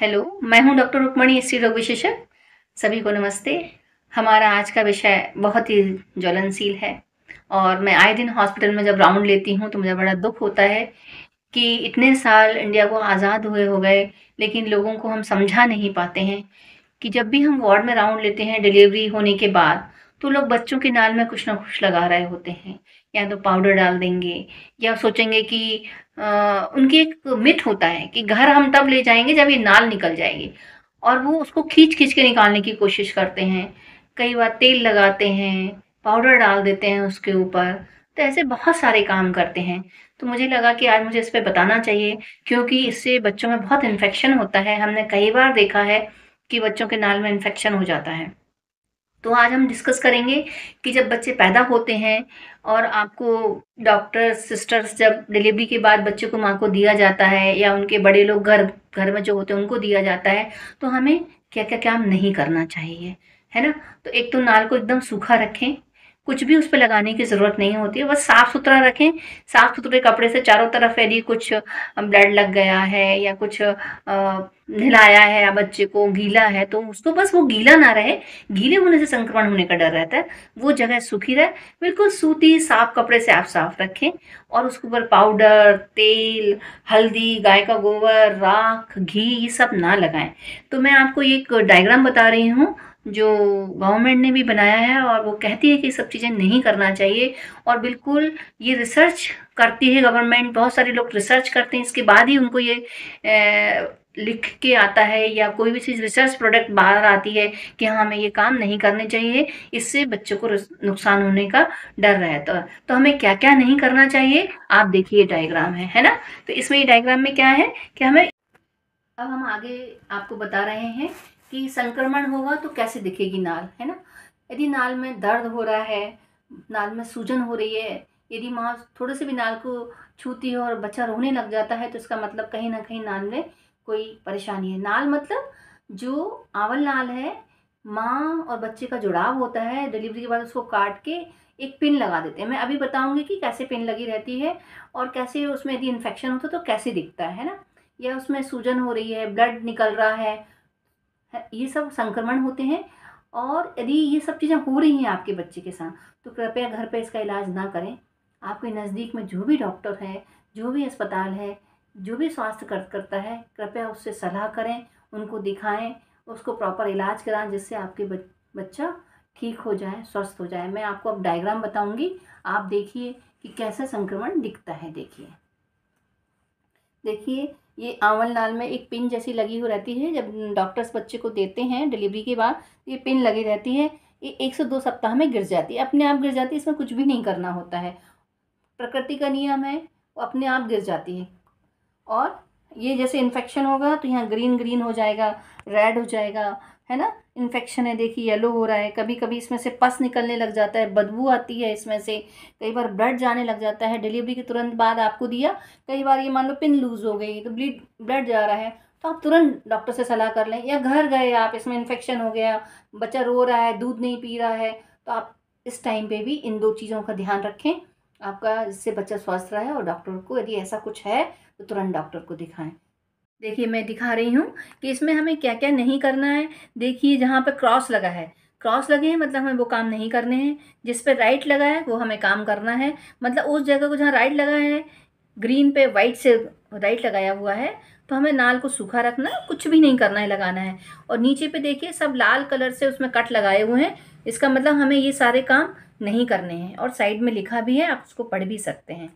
Hello, मैं हूँ doctor Rukmini, स्त्री रोग विशेषज्ञ। सभी को नमस्ते। हमारा आज का विषय बहुत ही ज्वलनशील है और मैं आए दिन हॉस्पिटल में जब राउंड लेती हूँ तो मुझे बड़ा दुख होता है कि इतने साल इंडिया को आज़ाद हुए हो गए, लेकिन लोगों को हम समझा नहीं पाते हैं कि जब भी हम वार्ड में राउंड लेते हैं डिलीवरी होने के बाद, तो लोग बच्चों के नाल में कुछ ना कुछ लगा रहे होते हैं। या तो पाउडर डाल देंगे या सोचेंगे कि उनकी एक मिथ होता है कि घर हम तब ले जाएँगे जब ये नाल निकल जाएगी, और वो उसको खींच-खींच के निकालने की कोशिश करते हैं। कई बार तेल लगाते हैं, पाउडर डाल देते हैं उसके ऊपर, तो ऐसे बहुत सारे काम करते हैं। तो मुझे लगा कि आज मुझे इस पे बताना चाहिए, क्योंकि इससे बच्चों में बहुत इन्फेक्शन होता है। हमने कई बार देखा है कि बच्चों के नाल में इन्फेक्शन हो जाता है। तो आज हम डिस्कस करेंगे कि जब बच्चे पैदा होते हैं और आपको डॉक्टर सिस्टर्स जब डिलीवरी के बाद बच्चे को माँ को दिया जाता है या उनके बड़े लोग घर घर में जो होते हैं उनको दिया जाता है, तो हमें क्या क्या काम नहीं करना चाहिए, है ना। तो एक तो नाल को एकदम सूखा रखें, कुछ भी उस पर लगाने की ज़रूरत नहीं होती है, बस साफ़ सुथरा रखें। साफ़ सुथरे कपड़े से चारों तरफ यदि कुछ ब्लड लग गया है या कुछ नहलाया है या बच्चे को गीला है, तो उसको बस वो गीला ना रहे। गीले होने से संक्रमण होने का डर रहता है। वो जगह सूखी रहे, बिल्कुल सूती साफ कपड़े से आप साफ रखें और उसके ऊपर पाउडर, तेल, हल्दी, गाय का गोबर, राख, घी ये सब ना लगाएं। तो मैं आपको एक डायग्राम बता रही हूँ जो गवर्नमेंट ने भी बनाया है, और वो कहती है कि ये सब चीज़ें नहीं करना चाहिए। और बिल्कुल ये रिसर्च करती है गवर्नमेंट, बहुत सारे लोग रिसर्च करते हैं, इसके बाद ही उनको ये लिख के आता है या कोई भी चीज़ रिसर्च प्रोडक्ट बाहर आती है कि हाँ हमें ये काम नहीं करने चाहिए, इससे बच्चों को नुकसान होने का डर रहता है। तो हमें क्या क्या नहीं करना चाहिए, आप देखिए डायग्राम है ना। तो इसमें ये डायग्राम में क्या है कि हमें, अब हम आगे आपको बता रहे हैं कि संक्रमण होगा तो कैसे दिखेगी नाल, है ना। यदि नाल में दर्द हो रहा है, नाल में सूजन हो रही है, यदि माँ थोड़े से भी नाल को छूती है और बच्चा रोने लग जाता है, तो इसका मतलब कहीं ना कहीं नाल में कोई परेशानी है। नाल मतलब जो आवल नाल है, माँ और बच्चे का जुड़ाव होता है, डिलीवरी के बाद उसको काट के एक पिन लगा देते हैं। मैं अभी बताऊंगी कि कैसे पिन लगी रहती है और कैसे उसमें यदि इन्फेक्शन होता है तो कैसे दिखता है ना, या उसमें सूजन हो रही है, ब्लड निकल रहा है, ये सब संक्रमण होते हैं। और यदि ये सब चीज़ें हो रही हैं आपके बच्चे के साथ, तो कृपया घर पे इसका इलाज ना करें। आपके नज़दीक में जो भी डॉक्टर है, जो भी अस्पताल है, जो भी स्वास्थ्य करता है, कृपया उससे सलाह करें, उनको दिखाएं, उसको प्रॉपर इलाज कराएं, जिससे आपके बच्चा ठीक हो जाए, स्वस्थ हो जाए। मैं आपको अब डायग्राम बताऊंगी, आप देखिए कि कैसा संक्रमण दिखता है। देखिए ये आंवल नाल में एक पिन जैसी लगी हो रहती है। जब डॉक्टर्स बच्चे को देते हैं डिलीवरी के बाद, ये पिन लगी रहती है। ये 1 से 2 सप्ताह में गिर जाती है, अपने आप गिर जाती है, इसमें कुछ भी नहीं करना होता है। प्रकृति का नियम है, वो अपने आप गिर जाती है। और ये जैसे इन्फेक्शन होगा तो यहाँ ग्रीन ग्रीन हो जाएगा, रेड हो जाएगा, है ना। इन्फेक्शन है, देखिए येलो हो रहा है, कभी कभी इसमें से पस निकलने लग जाता है, बदबू आती है इसमें से, कई बार ब्लड जाने लग जाता है। डिलीवरी के तुरंत बाद आपको दिया, कई बार ये मान लो पिन लूज हो गई तो ब्लड जा रहा है, तो आप तुरंत डॉक्टर से सलाह कर लें। या घर गए आप, इसमें इन्फेक्शन हो गया, बच्चा रो रहा है, दूध नहीं पी रहा है, तो आप इस टाइम पे भी इन 2 चीज़ों का ध्यान रखें आपका, जिससे बच्चा स्वस्थ रहे। और डॉक्टर को यदि ऐसा कुछ है तो तुरंत डॉक्टर को दिखाएं। देखिए मैं दिखा रही हूँ कि इसमें हमें क्या क्या नहीं करना है। देखिए जहाँ पे क्रॉस लगा है, क्रॉस लगे हैं मतलब हमें वो काम नहीं करने हैं। जिस पे राइट लगा है वो हमें काम करना है। मतलब उस जगह को जहाँ राइट लगा है, ग्रीन पे वाइट से राइट लगाया हुआ है, तो हमें नाल को सूखा रखना, कुछ भी नहीं करना है, लगाना है। और नीचे पे देखिए सब लाल कलर से उसमें कट लगाए हुए हैं, इसका मतलब हमें ये सारे काम नहीं करने हैं। और साइड में लिखा भी है, आप उसको पढ़ भी सकते हैं।